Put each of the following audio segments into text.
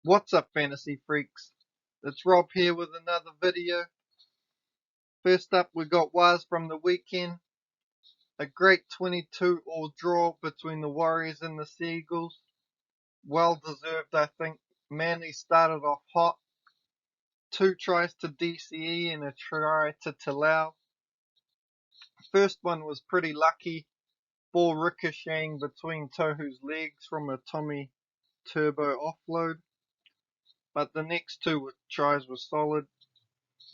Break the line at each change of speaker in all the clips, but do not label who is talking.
What's up, fantasy freaks? It's Rob here with another video. First up, we got Waz from the weekend. A great 22-all draw between the Warriors and the Seagulls. Well deserved, I think. Manly started off hot. 2 tries to DCE and a try to Talau. First one was pretty lucky. Ball ricocheting between Tohu's legs from a Tommy Turbo offload. But the next 2 tries were solid.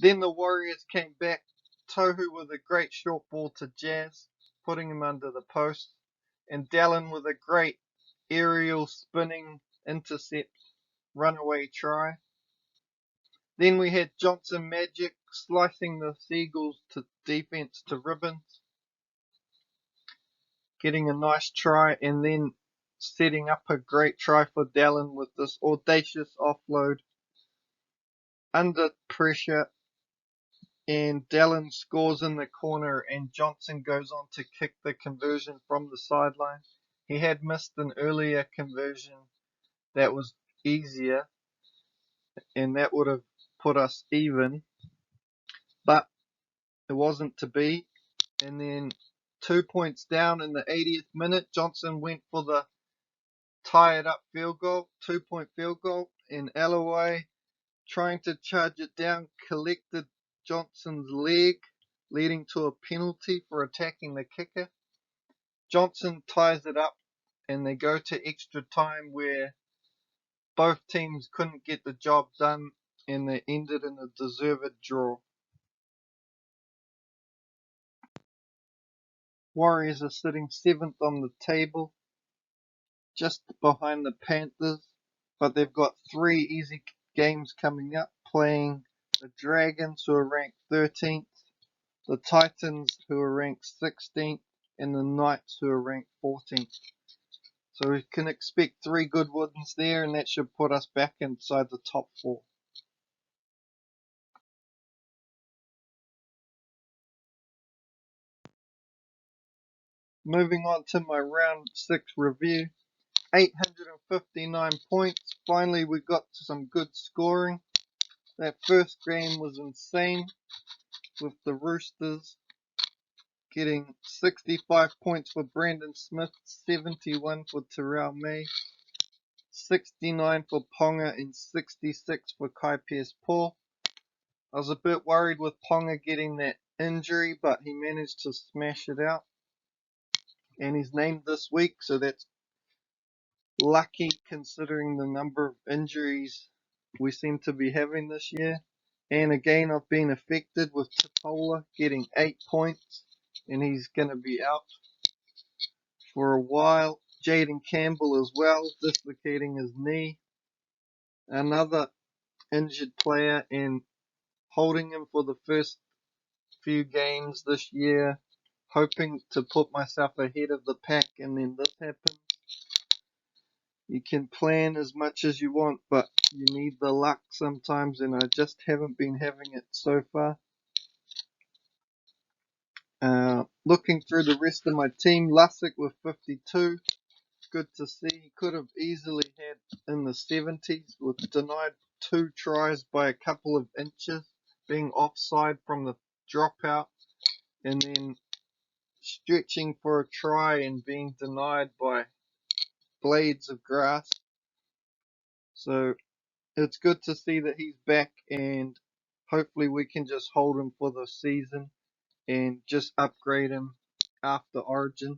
Then the Warriors came back. Tohu with a great short ball to Jazz, putting him under the post. And Dallin with a great aerial spinning intercept runaway try. Then we had Johnson Magic slicing the Seagulls to defense to ribbons, getting a nice try and then setting up a great try for Dallin with this audacious offload under pressure, and Dallin scores in the corner and Johnson goes on to kick the conversion from the sideline. He had missed an earlier conversion that was easier and that would have put us even, but it wasn't to be. And then 2 points down in the 80th minute, Johnson went for the tie it up field goal, 2-point field goal, and Alloway, trying to charge it down, collected Johnson's leg, leading to a penalty for attacking the kicker. Johnson ties it up and they go to extra time where both teams couldn't get the job done and they ended in a deserved draw. Warriors are sitting 7th on the table, just behind the Panthers, but they've got 3 easy games coming up, playing the Dragons, who are ranked 13th, the Titans, who are ranked 16th, and the Knights, who are ranked 14th. So we can expect 3 good wins there, and that should put us back inside the top 4. Moving on to my round 6 review. 859 points. Finally, we got some good scoring. That first game was insane, with the Roosters getting 65 points for Brandon Smith, 71 for Terrell May, 69 for Ponga, and 66 for Kai Pearce-Paul. I was a bit worried with Ponga getting that injury, but he managed to smash it out. And he's named this week, so that's lucky considering the number of injuries we seem to be having this year. And again, I've been affected with Topola getting 8 points, and he's going to be out for a while. Jaden Campbell as well, dislocating his knee. Another injured player, and holding him for the first few games this year, hoping to put myself ahead of the pack, and then this happens. You can plan as much as you want, but you need the luck sometimes, and I just haven't been having it so far. Looking through the rest of my team, Lussick with 52. Good to see. He could have easily had in the 70s, with denied 2 tries by a couple of inches, being offside from the dropout, and then stretching for a try and being denied by blades of grass. So it's good to see that he's back, and hopefully we can just hold him for the season and just upgrade him after Origin.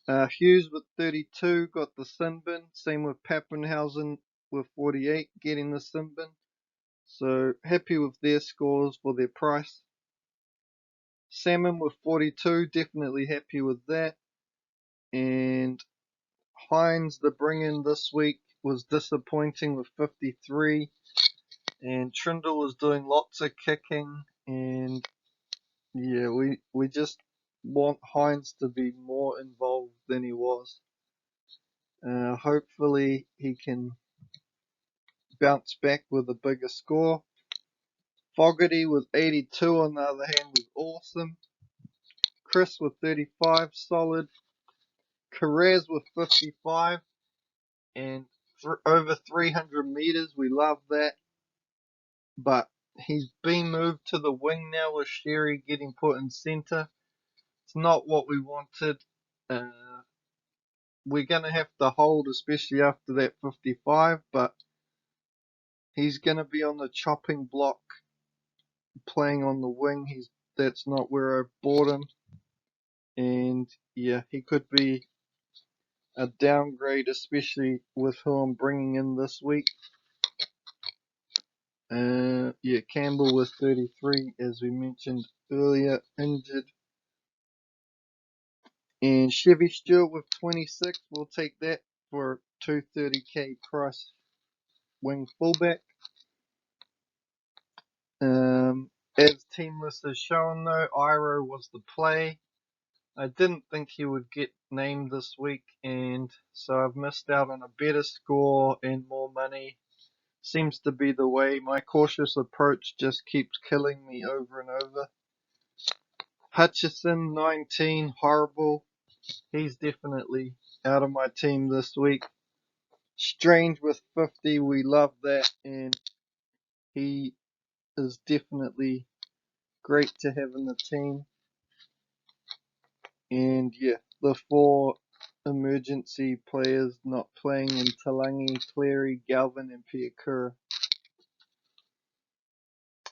Hughes with 32 got the sin bin. Same with Pappenhausen with 48 getting the sin bin. So happy with their scores for their price. Salmon with 42, definitely happy with that. And Hines, the bring in this week, was disappointing with 53. And Trindle was doing lots of kicking. And yeah, we just want Hines to be more involved than he was. Hopefully he can bounce back with a bigger score. Fogarty with 82 on the other hand was awesome. Chris with 35, solid. Carrez with 55, and over 300 meters. We love that. But he's been moved to the wing now with Sherry getting put in centre. It's not what we wanted. We're going to have to hold, especially after that 55, but he's going to be on the chopping block playing on the wing. That's not where I bought him. And yeah, he could be a downgrade, especially with who I'm bringing in this week. Yeah, Campbell was 33, as we mentioned earlier, injured. And Chevy Stewart with 26, we'll take that for 230k price wing fullback. As team list is shown though, Iro was the play. I didn't think he would get named this week, and so I've missed out on a better score and more money. Seems to be the way. My cautious approach just keeps killing me over and over. Hutchison, 19, horrible. He's definitely out of my team this week. Strange with 50, we love that, and he is definitely great to have in the team. And yeah, the 4 emergency players not playing in Talangi, Cleary, Galvin, and Piakura.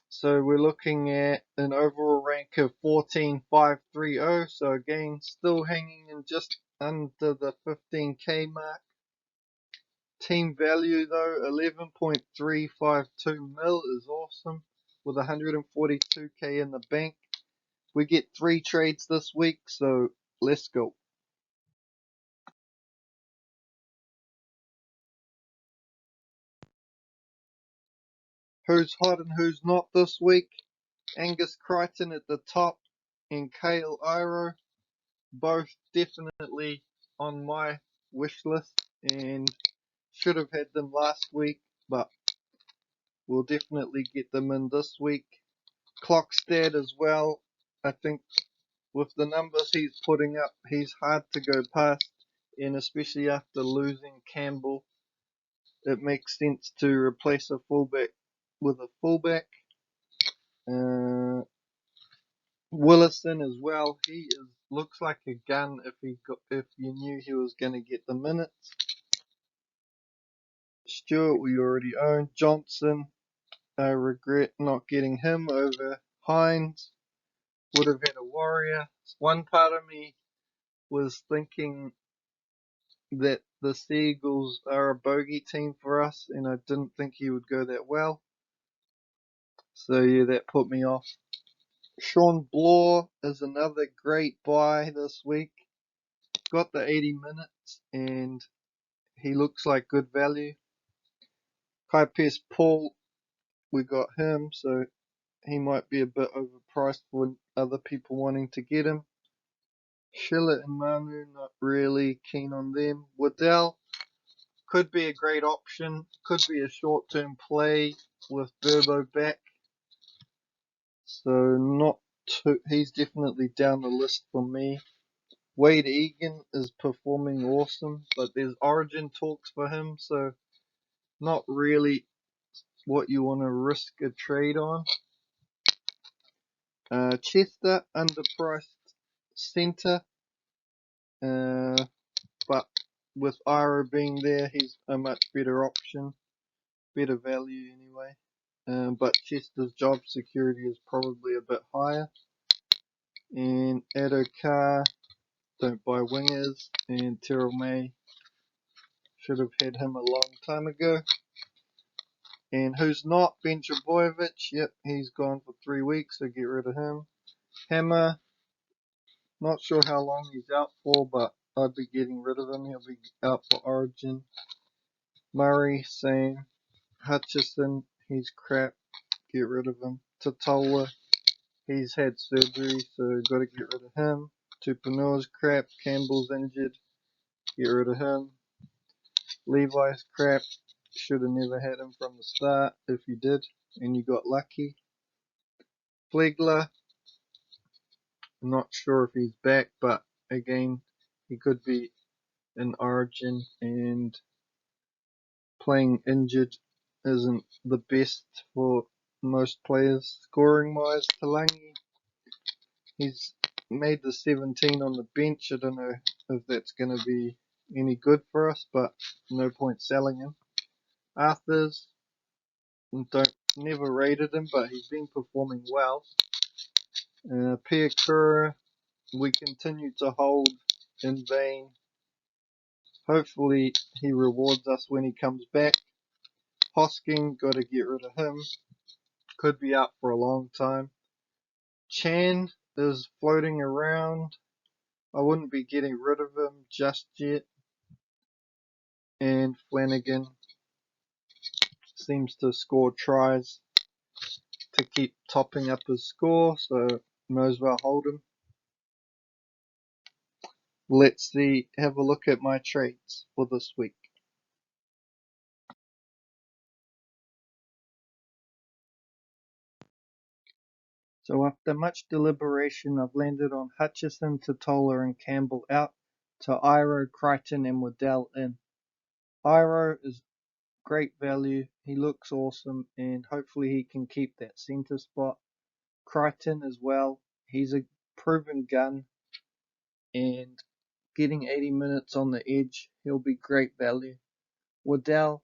So we're looking at an overall rank of 14,530. So again, still hanging in just under the 15k mark. Team value though, 11.352 mil is awesome with 142k in the bank. We get 3 trades this week, so let's go. Who's hot and who's not this week? Angus Crichton at the top and Kale Iro, both definitely on my wish list and should have had them last week, but we'll definitely get them in this week. Clockstead as well. I think with the numbers he's putting up, he's hard to go past, and especially after losing Campbell, it makes sense to replace a fullback with a fullback. Willison as well. He looks like a gun if you knew he was going to get the minutes. Stewart we already own. Johnson, I regret not getting him over Hines. Would have had a Warrior. One part of me was thinking that the Seagulls are a bogey team for us, and I didn't think he would go that well. So yeah, that put me off. Sean Bloor is another great buy this week. Got the 80 minutes, and he looks like good value. Kai Pierce Paul, we got him, so he might be a bit overpriced for other people wanting to get him. Schiller and Manu, not really keen on them. Waddell could be a great option, could be a short-term play with Burbo back. So not too, he's definitely down the list for me. Wade Egan is performing awesome, but there's Origin talks for him, so not really what you want to risk a trade on. Chester, underpriced centre, but with Iro being there, he's a much better option, better value anyway. But Chester's job security is probably a bit higher. And Adokar, don't buy wingers, and Terrell May, should have had him a long time ago. And who's not? Ben Trebojevic, yep, he's gone for 3 weeks, so get rid of him. Hammer, not sure how long he's out for, but I'd be getting rid of him. He'll be out for Origin. Murray, same. Hutchison, he's crap. Get rid of him. Totola, he's had surgery, so got to get rid of him. Tupanua's crap. Campbell's injured. Get rid of him. Levi's crap. Should have never had him from the start if you did, and you got lucky. Flegler, not sure if he's back, but again, he could be in Origin. And playing injured isn't the best for most players. Scoring wise, Talangi, he's made the 17 on the bench. I don't know if that's going to be any good for us, but no point selling him. Arthurs, never rated him, but he's been performing well. Piakura, we continue to hold in vain. Hopefully he rewards us when he comes back. Hosking, got to get rid of him. Could be out for a long time. Chan is floating around. I wouldn't be getting rid of him just yet. And Flanagan seems to score tries to keep topping up his score, so might as well hold him. Let's have a look at my trades for this week. So after much deliberation, I've landed on Hutchison, Totola and Campbell out to Iro, Crichton and Waddell in. Iro is great value. He looks awesome and hopefully he can keep that centre spot. Crichton as well. He's a proven gun and getting 80 minutes on the edge, he'll be great value. Waddell,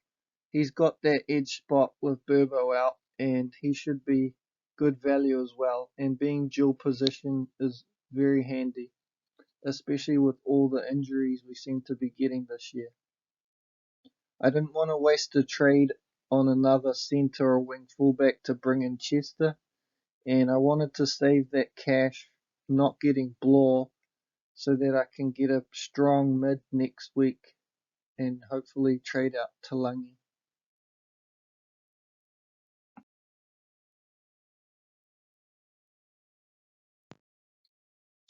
he's got that edge spot with Burbo out and he should be good value as well. And being dual position is very handy, especially with all the injuries we seem to be getting this year. I didn't want to waste a trade on another centre or wing fullback to bring in Chester, and I wanted to save that cash not getting Blore so that I can get a strong mid next week and hopefully trade out Talangi.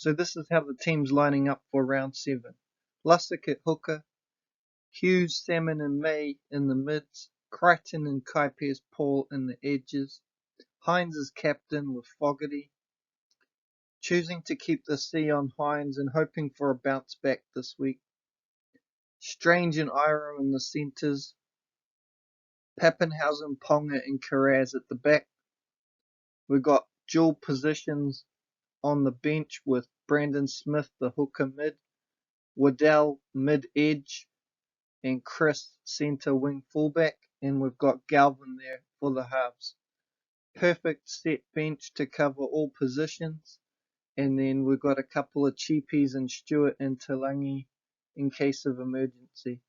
So this is how the team's lining up for round 7. Lussick at hooker, Hughes, Salmon and May in the mids, Crichton and Kaipers Paul in the edges, Hines is captain with Fogarty, choosing to keep the C on Hines and hoping for a bounce back this week. Strange and Iro in the centres, Pappenhausen, Ponga and Carraz at the back. We've got dual positions on the bench with Brandon Smith, the hooker mid, Waddell mid edge, and Chris centre wing fullback, and we've got Galvin there for the halves. Perfect set bench to cover all positions, and then we've got a couple of cheapies and Stewart and Talangi in case of emergency.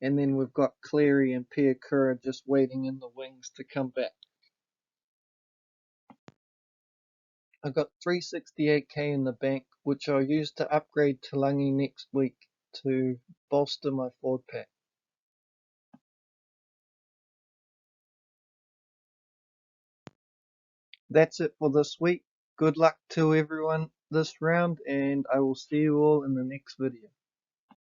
And then we've got Cleary and Piakura just waiting in the wings to come back. I've got 368k in the bank, which I'll use to upgrade Talangi next week to bolster my forward pack. That's it for this week. Good luck to everyone this round, and I will see you all in the next video.